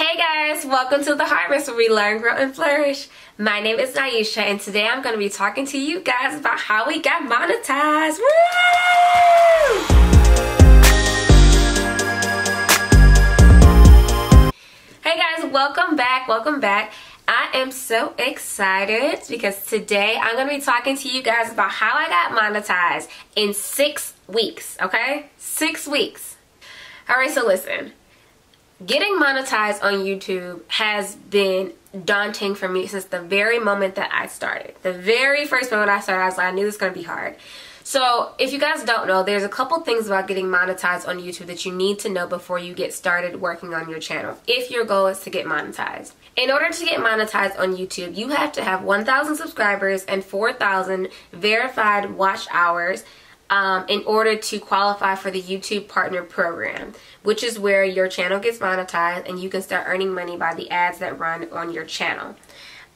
Hey guys, welcome to The Harvest where we learn, grow, and flourish. My name is Nyeisha and today I'm going to be talking to you guys about how we got monetized. Woo! Hey guys, welcome back. I am so excited because today I'm going to be talking to you guys about how I got monetized in 6 weeks, okay? 6 weeks. Alright, so listen. Getting monetized on YouTube has been daunting for me since the very moment that I started. The very first moment I started, I was like, I knew this was going to be hard. So if you guys don't know, there's a couple things about getting monetized on YouTube that you need to know before you get started working on your channel, if your goal is to get monetized. In order to get monetized on YouTube, you have to have 1,000 subscribers and 4,000 verified watch hours in order to qualify for the YouTube Partner Program, which is where your channel gets monetized and you can start earning money by the ads that run on your channel.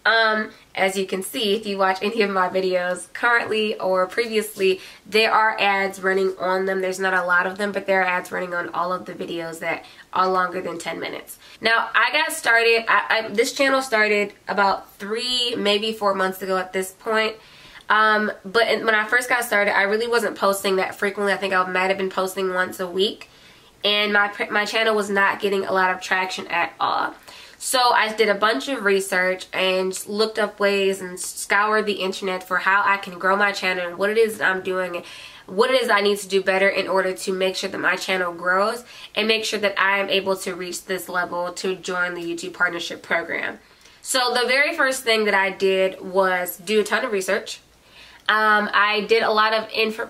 As you can see, if you watch any of my videos currently or previously, there are ads running on them. There's not a lot of them, but there are ads running on all of the videos that are longer than 10 minutes. Now, I got started, this channel started about 3, maybe 4 months ago at this point. But when I first got started, I really wasn't posting that frequently. I think I might have been posting once a week, and my channel was not getting a lot of traction at all. So I did a bunch of research and looked up ways and scoured the internet for how I can grow my channel and what it is that I'm doing and what it is I need to do better in order to make sure that my channel grows and make sure that I am able to reach this level to join the YouTube Partnership Program. So the very first thing that I did was do a ton of research. I did a lot of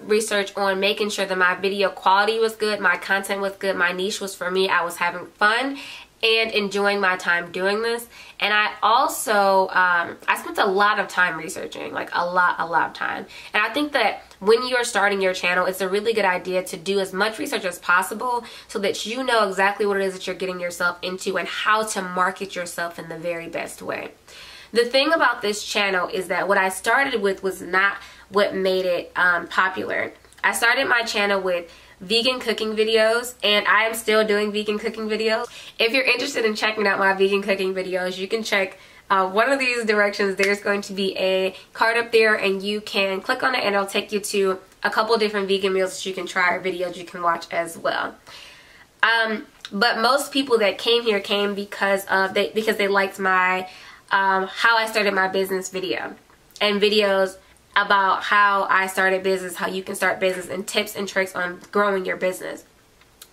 research on making sure that my video quality was good, my content was good, my niche was for me, I was having fun and enjoying my time doing this. And I also, I spent a lot of time researching, like a lot of time. And I think that when you're starting your channel, it's a really good idea to do as much research as possible so that you know exactly what it is that you're getting yourself into and how to market yourself in the very best way. The thing about this channel is that what I started with was not what made it popular. I started my channel with vegan cooking videos, and I am still doing vegan cooking videos. If you're interested in checking out my vegan cooking videos, you can check one of these directions. There's going to be a card up there, and you can click on it, and it'll take you to a couple different vegan meals that you can try or videos you can watch as well. But most people that came here came because they liked my how I started my business video and videos about how I started business, how you can start business, and tips and tricks on growing your business.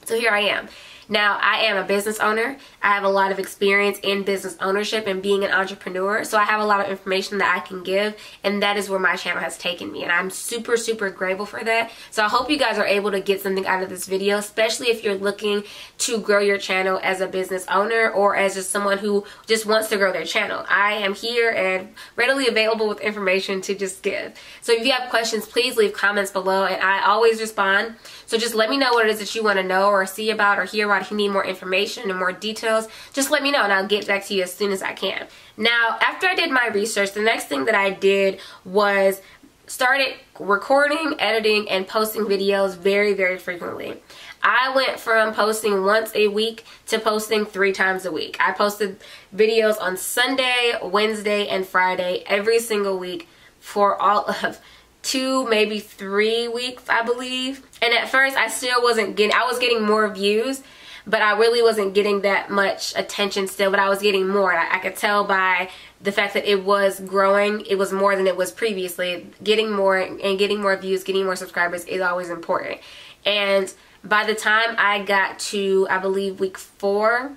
So here I am. Now, I am a business owner. I have a lot of experience in business ownership and being an entrepreneur. So I have a lot of information that I can give, and that is where my channel has taken me. And I'm super, super grateful for that. So I hope you guys are able to get something out of this video, especially if you're looking to grow your channel as a business owner or as just someone who just wants to grow their channel. I am here and readily available with information to just give. So if you have questions, please leave comments below, and I always respond. So just let me know what it is that you want to know or see about or hear about. If you need more information and more details, just let me know and I'll get back to you as soon as I can. Now, after I did my research, the next thing that I did was started recording, editing, and posting videos very, very frequently. I went from posting once a week to posting 3 times a week. I posted videos on Sunday, Wednesday, and Friday every single week for all of 2, maybe 3 weeks, I believe. And at first I still wasn't getting, I was getting more views, but I really wasn't getting that much attention still, but I was getting more. I could tell by the fact that it was growing. It was more than it was previously. Getting more and getting more views, getting more subscribers is always important. And by the time I got to, I believe, week 4,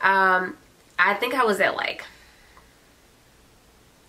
I think I was at like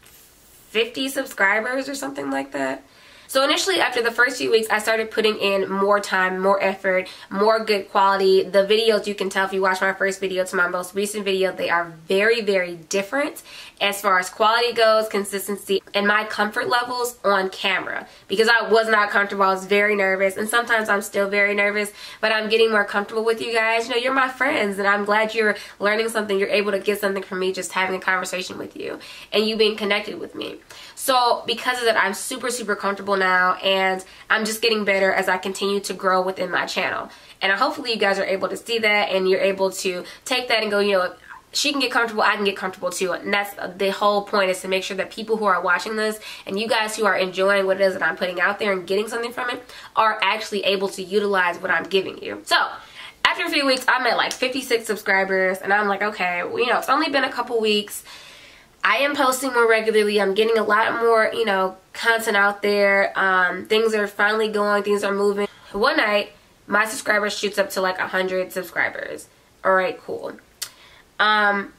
50 subscribers or something like that. So initially, after the first few weeks, I started putting in more time, more effort, more good quality. The videos, you can tell if you watch my first video to my most recent video, they are very, very different as far as quality goes, consistency, and my comfort levels on camera. Because I was not comfortable, I was very nervous, and sometimes I'm still very nervous, but I'm getting more comfortable with you guys. You know, you're my friends, and I'm glad you're learning something. You're able to get something from me just having a conversation with you and you being connected with me. So because of that, I'm super, super comfortable now, and I'm just getting better as I continue to grow within my channel. And hopefully you guys are able to see that, and you're able to take that and go, you know, she can get comfortable, I can get comfortable too. And that's the whole point, is to make sure that people who are watching this and you guys who are enjoying what it is that I'm putting out there and getting something from it are actually able to utilize what I'm giving you. So after a few weeks, I'm at like 56 subscribers, and I'm like, okay, well, you know, it's only been a couple weeks. I am posting more regularly. I'm getting a lot more, you know, content out there. Things are finally going. Things are moving. One night, my subscribers shoots up to like 100 subscribers. All right, cool. And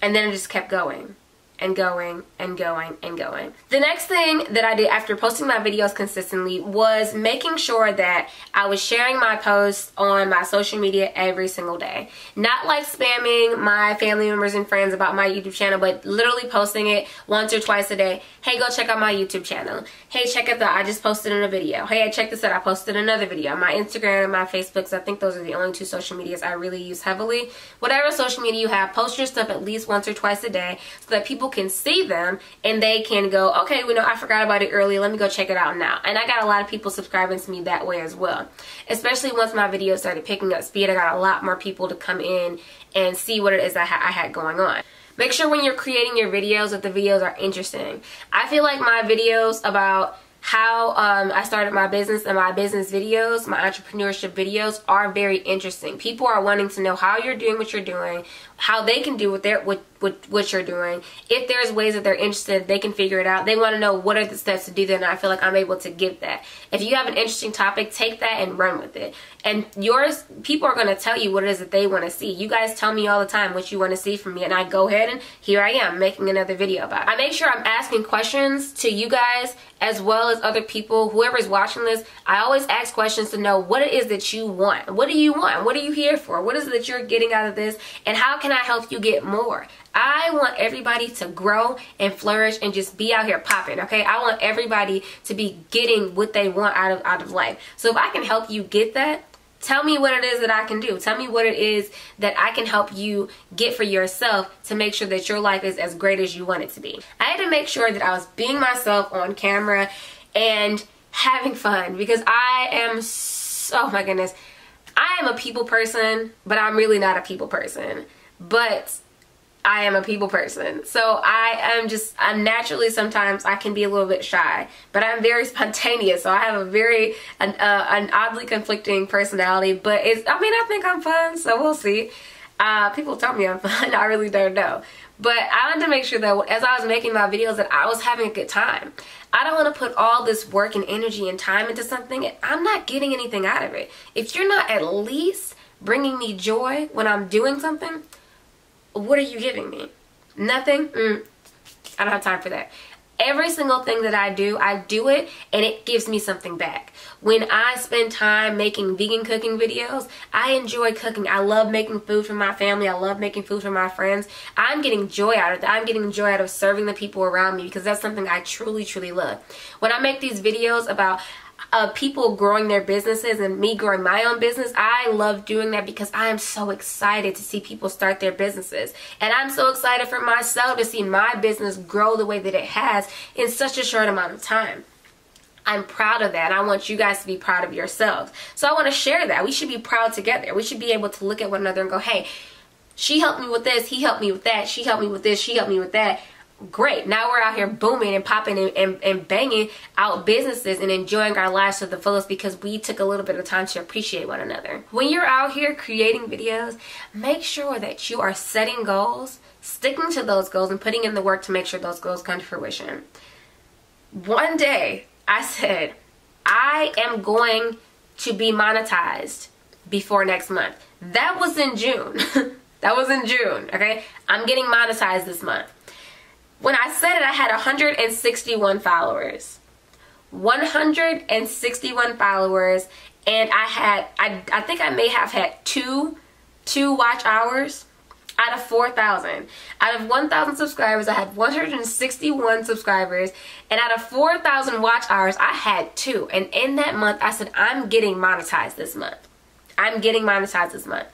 then it just kept going and going and going and going. The next thing that I did after posting my videos consistently was making sure that I was sharing my posts on my social media every single day. Not like spamming my family members and friends about my YouTube channel, but literally posting it once or twice a day. Hey, go check out my YouTube channel. Hey, check it out, I just posted in a video. Hey, check this out, I posted another video. My Instagram and my Facebook, so I think those are the only two social medias I really use heavily. Whatever social media you have, post your stuff at least once or twice a day so that people can see them and they can go, okay, we know I forgot about it earlier, let me go check it out now. And I got a lot of people subscribing to me that way as well. Especially once my videos started picking up speed, I got a lot more people to come in and see what it is I had going on. Make sure when you're creating your videos that the videos are interesting. I feel like my videos about how I started my business and my business videos, my entrepreneurship videos, are very interesting. People are wanting to know how you're doing what you're doing, how they can do what you're doing. If there's ways that they're interested, they can figure it out. They want to know what are the steps to do that, and I feel like I'm able to give that. If you have an interesting topic, take that and run with it. And people are going to tell you what it is that they want to see. You guys tell me all the time what you want to see from me, and I go ahead and here I am making another video about it. I make sure I'm asking questions to you guys as well as other people, whoever's watching this. I always ask questions to know what it is that you want. What do you want? What are you here for? What is it that you're getting out of this? And how can I help you get more? I want everybody to grow and flourish and just be out here popping, okay? I want everybody to be getting what they want out of life. So if I can help you get that, tell me what it is that I can do. Tell me what it is that I can help you get for yourself to make sure that your life is as great as you want it to be. I had to make sure that I was being myself on camera and having fun, because I am oh my goodness, I am a people person, but I'm really not a people person. But I am a people person. So I'm naturally, sometimes I can be a little bit shy, but I'm very spontaneous. So I have a very, an oddly conflicting personality, but I think I'm fun, so we'll see. People tell me I'm fun, I really don't know. But I wanted to make sure that as I was making my videos that I was having a good time. I don't want to put all this work and energy and time into something and I'm not getting anything out of it. If you're not at least bringing me joy when I'm doing something, what are you giving me? Nothing? I don't have time for that. Every single thing that I do it and it gives me something back. When I spend time making vegan cooking videos, I enjoy cooking. I love making food for my family. I love making food for my friends. I'm getting joy out of that. I'm getting joy out of serving the people around me, because that's something I truly, truly love. When I make these videos about people growing their businesses and me growing my own business, I love doing that because I am so excited to see people start their businesses. And I'm so excited for myself to see my business grow the way that it has in such a short amount of time. I'm proud of that. I want you guys to be proud of yourselves. So I want to share that. We should be proud together. We should be able to look at one another and go, hey, she helped me with this, he helped me with that, she helped me with this, she helped me with that. Great. Now we're out here booming and popping and banging out businesses and enjoying our lives to the fullest because we took a little bit of time to appreciate one another. When you're out here creating videos, make sure that you are setting goals, sticking to those goals, and putting in the work to make sure those goals come to fruition. One day, I said, I am going to be monetized before next month. That was in June. That was in June, okay? I'm getting monetized this month. When I said it, I had 161 followers. 161 followers, and I think I may have had two watch hours out of 4,000. Out of 1,000 subscribers, I had 161 subscribers, and out of 4,000 watch hours, I had 2. And in that month, I said, I'm getting monetized this month. I'm getting monetized this month.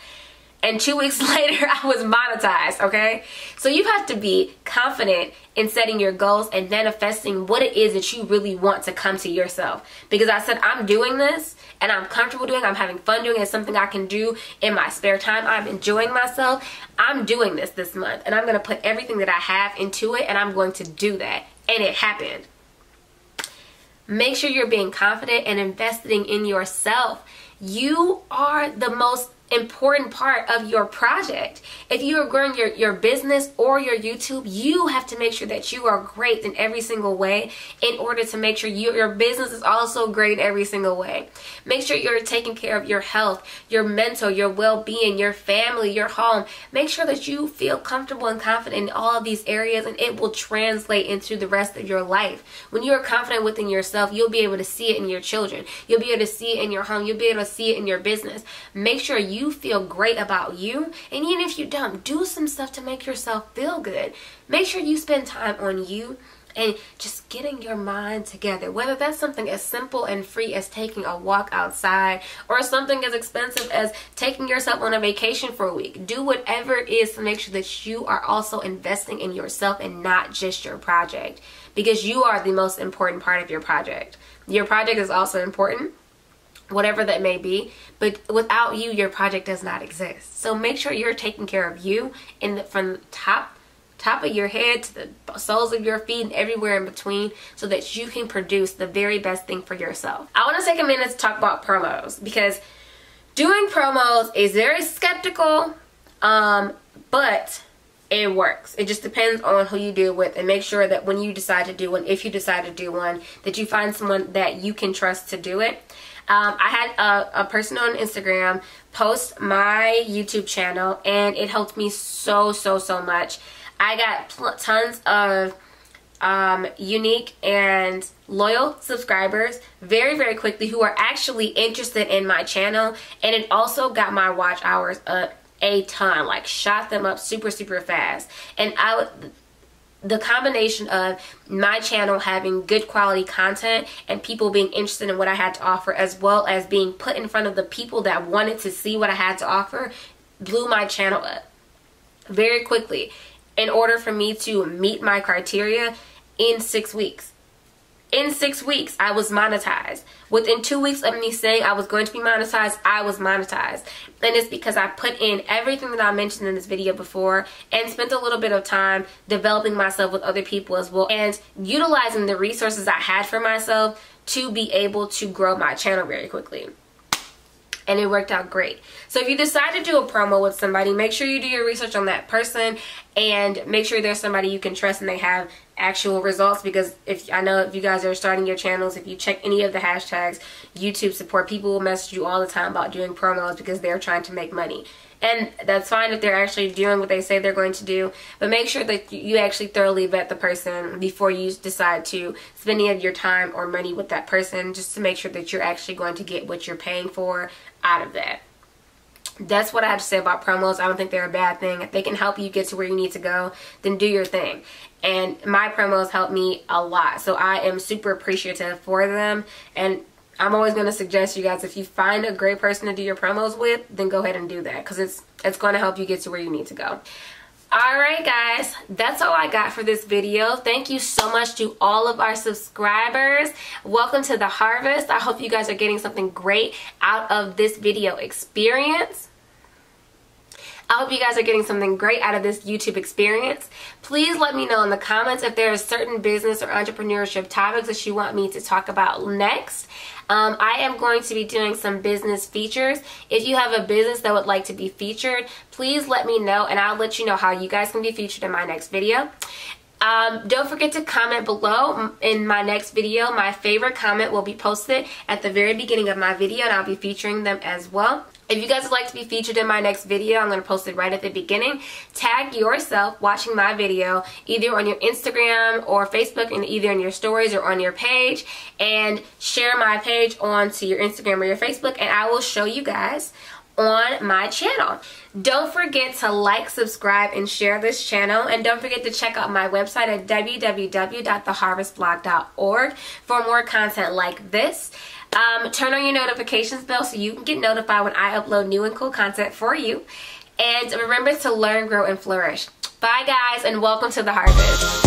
and 2 weeks later I was monetized, okay? So you have to be confident in setting your goals and manifesting what it is that you really want to come to yourself. Because I said, I'm doing this and I'm comfortable doing it. I'm having fun doing it. It's something I can do in my spare time. I'm enjoying myself. I'm doing this month, and I'm going to put everything that I have into it, and I'm going to do that. And it happened. Make sure you're being confident and investing in yourself. You are the most important part of your project. If you are growing your business or your YouTube, you have to make sure that you are great in every single way in order to make sure your business is also great in every single way. Make sure you're taking care of your health, your mental, your well-being, your family, your home. Make sure that you feel comfortable and confident in all of these areas, and it will translate into the rest of your life. When you are confident within yourself, you'll be able to see it in your children. You'll be able to see it in your home. You'll be able to see it in your business. Make sure you feel great about you, and even if you don't, do some stuff to make yourself feel good. Make sure you spend time on you and just getting your mind together, whether that's something as simple and free as taking a walk outside, or something as expensive as taking yourself on a vacation for a week. Do whatever it is to make sure that you are also investing in yourself and not just your project, because you are the most important part of your project. Your project is also important, whatever that may be, but without you, your project does not exist. So make sure you're taking care of you from the top of your head to the soles of your feet and everywhere in between, so that you can produce the very best thing for yourself. I want to take a minute to talk about promos, because doing promos is very skeptical, but it works. It just depends on who you do it with, and make sure that when you decide to do one, if you decide to do one, that you find someone that you can trust to do it. I had a person on Instagram post my YouTube channel, and it helped me so much. I got tons of unique and loyal subscribers very quickly who are actually interested in my channel, and it also got my watch hours up a ton, like shot them up super fast. And the combination of my channel having good quality content and people being interested in what I had to offer, as well as being put in front of the people that wanted to see what I had to offer, blew my channel up very quickly. In order for me to meet my criteria, in 6 weeks. In 6 weeks, I was monetized. Within 2 weeks of me saying I was going to be monetized, I was monetized. And it's because I put in everything that I mentioned in this video before, and spent a little bit of time developing myself with other people as well, and utilizing the resources I had for myself to be able to grow my channel very quickly. And it worked out great. So if you decide to do a promo with somebody, make sure you do your research on that person, and make sure there's somebody you can trust and they have actual results. Because I know if you guys are starting your channels, if you check any of the hashtags, YouTube support, people will message you all the time about doing promos because they're trying to make money. And that's fine if they're actually doing what they say they're going to do, but make sure that you actually thoroughly vet the person before you decide to spend any of your time or money with that person, just to make sure that you're actually going to get what you're paying for out of that. That's what I have to say about promos. I don't think they're a bad thing. If they can help you get to where you need to go, then do your thing. And my promos help me a lot, so I am super appreciative for them. And I'm always going to suggest you guys, if you find a great person to do your promos with, then go ahead and do that, because it's going to help you get to where you need to go. Alright guys, that's all I got for this video. Thank you so much to all of our subscribers. Welcome to the harvest. I hope you guys are getting something great out of this video experience. I hope you guys are getting something great out of this YouTube experience. Please let me know in the comments if there are certain business or entrepreneurship topics that you want me to talk about next. I am going to be doing some business features. If you have a business that would like to be featured, please let me know, and I'll let you know how you guys can be featured in my next video. Don't forget to comment below in my next video. My favorite comment will be posted at the very beginning of my video, and I'll be featuring them as well. If you guys would like to be featured in my next video, I'm going to post it right at the beginning. Tag yourself watching my video either on your Instagram or Facebook, and either in your stories or on your page, and share my page onto your Instagram or your Facebook, and I will show you guys on my channel. Don't forget to like, subscribe, and share this channel, and don't forget to check out my website at www.theharvestblog.org for more content like this. Turn on your notifications bell so you can get notified when I upload new and cool content for you. And remember to learn, grow, and flourish. Bye guys, and welcome to the harvest.